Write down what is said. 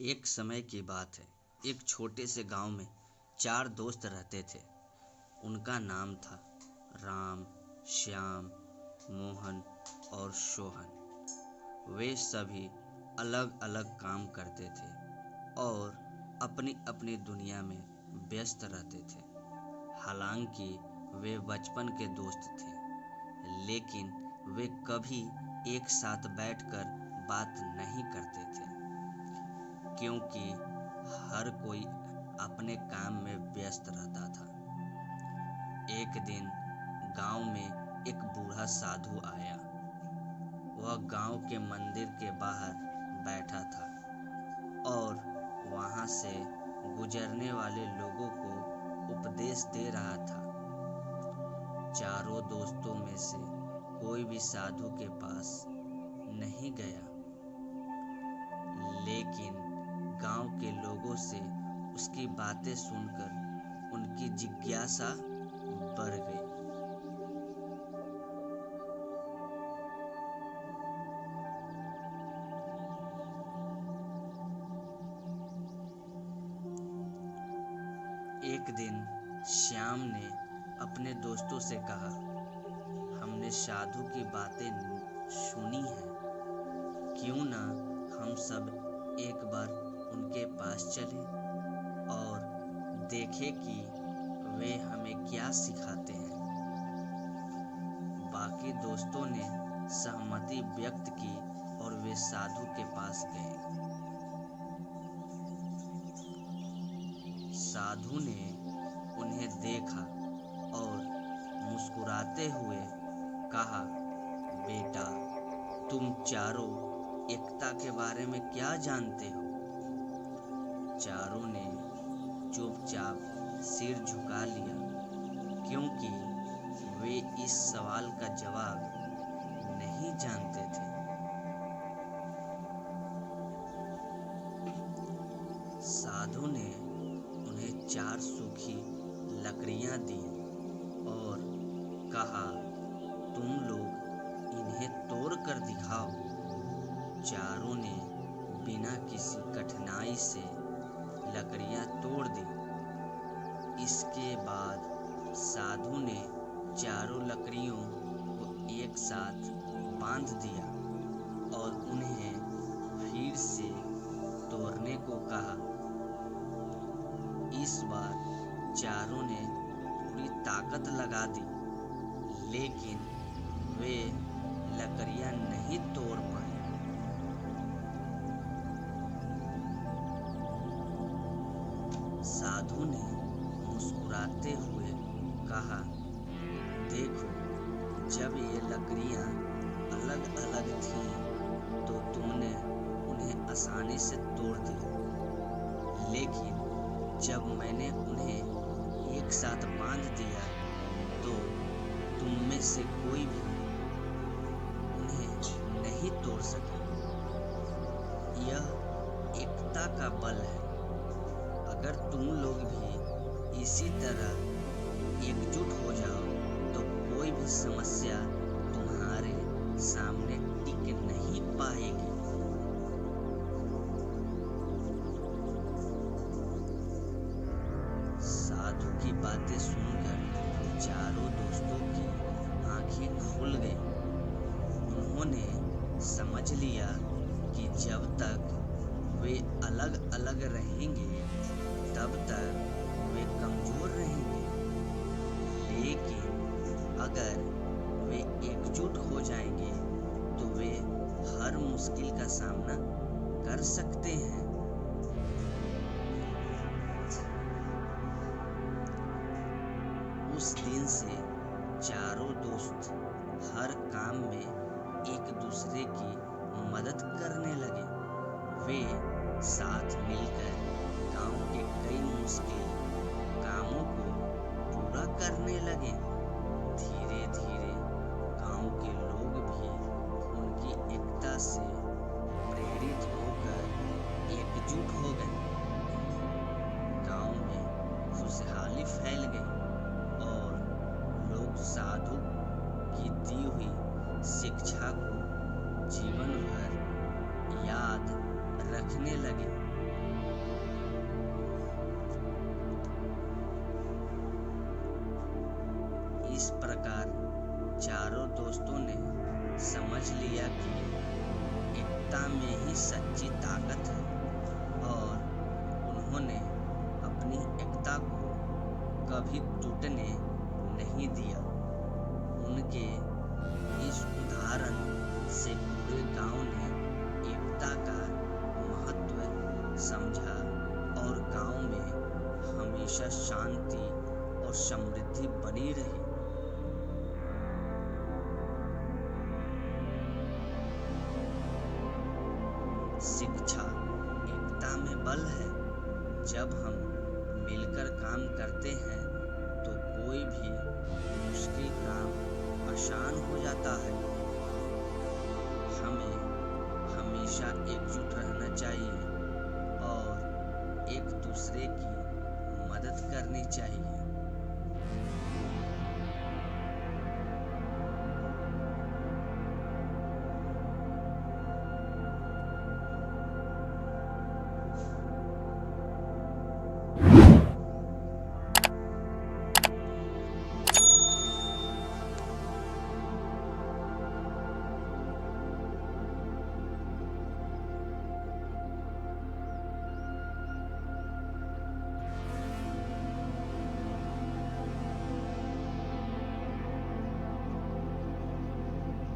एक समय की बात है। एक छोटे से गांव में 4 दोस्त रहते थे। उनका नाम था राम, श्याम, मोहन और सोहन। वे सभी अलग अलग काम करते थे और अपनी अपनी दुनिया में व्यस्त रहते थे। हालांकि वे बचपन के दोस्त थे, लेकिन वे कभी एक साथ बैठकर बात नहीं करते थे, क्योंकि हर कोई अपने काम में व्यस्त रहता था। एक दिन गांव में एक बूढ़ा साधु आया। वह गांव के मंदिर के बाहर बैठा था और वहां से गुजरने वाले लोगों को उपदेश दे रहा था। चारों दोस्तों में से कोई भी साधु के पास नहीं गया, लेकिन गांव के लोगों से उसकी बातें सुनकर उनकी जिज्ञासा बढ़ गई। एक दिन श्याम ने अपने दोस्तों से कहा, हमने साधु की बातें सुनी हैं, क्यों ना हम सब एक बार उनके पास चलें और देखें कि वे हमें क्या सिखाते हैं। बाकी दोस्तों ने सहमति व्यक्त की और वे साधु के पास गए। साधु ने उन्हें देखा और मुस्कुराते हुए कहा, बेटा, तुम चारों एकता के बारे में क्या जानते हो? चारों ने चुपचाप सिर झुका लिया, क्योंकि वे इस सवाल का जवाब नहीं जानते थे। साधु ने उन्हें 4 सूखी लकड़ियां दी और कहा, तुम लोग इन्हें तोड़ कर दिखाओ। चारों ने बिना किसी कठिनाई से लकड़ियां तोड़ दी। इसके बाद साधु ने चारों लकड़ियों को एक साथ बांध दिया और उन्हें फिर से तोड़ने को कहा। इस बार चारों ने पूरी ताकत लगा दी, लेकिन वे लकड़ियां नहीं तोड़ पाए। साधु ने मुस्कुराते हुए कहा, देखो, जब ये लकड़ियां अलग अलग थीं तो तुमने उन्हें आसानी से तोड़ दिया, लेकिन जब मैंने उन्हें एक साथ बांध दिया तो तुम में से कोई भी उन्हें नहीं तोड़ सका। यह एकता का बल है। अगर तुम लोग भी इसी तरह एकजुट हो जाओ तो कोई भी समस्या तुम्हारे सामने टिक नहीं पाएगी। साधु की बातें सुनकर चारों दोस्तों की आंखें खुल गई। उन्होंने समझ लिया कि जब तक वे अलग अलग रहेंगे तब तक वे कमजोर रहेंगे, लेकिन अगर वे एकजुट हो जाएंगे तो वे हर मुश्किल का सामना कर सकते हैं। उस दिन से चारों दोस्त हर काम में एक दूसरे की मदद करने लगे। वे साथ मिलकर गांव के कई मुश्किल कामों को पूरा करने लगे। धीरे धीरे गांव के लोग भी उनकी एकता से प्रेरित होकर एकजुट हो गए। गांव में खुशहाली फैल गई और लोग साधु की दी हुई शिक्षा को जीवन भर याद रखने लगे। चारों दोस्तों ने समझ लिया कि एकता में ही सच्ची ताकत है और उन्होंने अपनी एकता को कभी टूटने नहीं दिया। उनके इस उदाहरण से पूरे गांव ने एकता का महत्व समझा और गांव में हमेशा शांति और समृद्धि बनी रही। शिक्षा एकता में बल है। जब हम मिलकर काम करते हैं तो कोई भी मुश्किल काम आसान हो जाता है। हमें हमेशा एकजुट रहना चाहिए और एक दूसरे की मदद करनी चाहिए।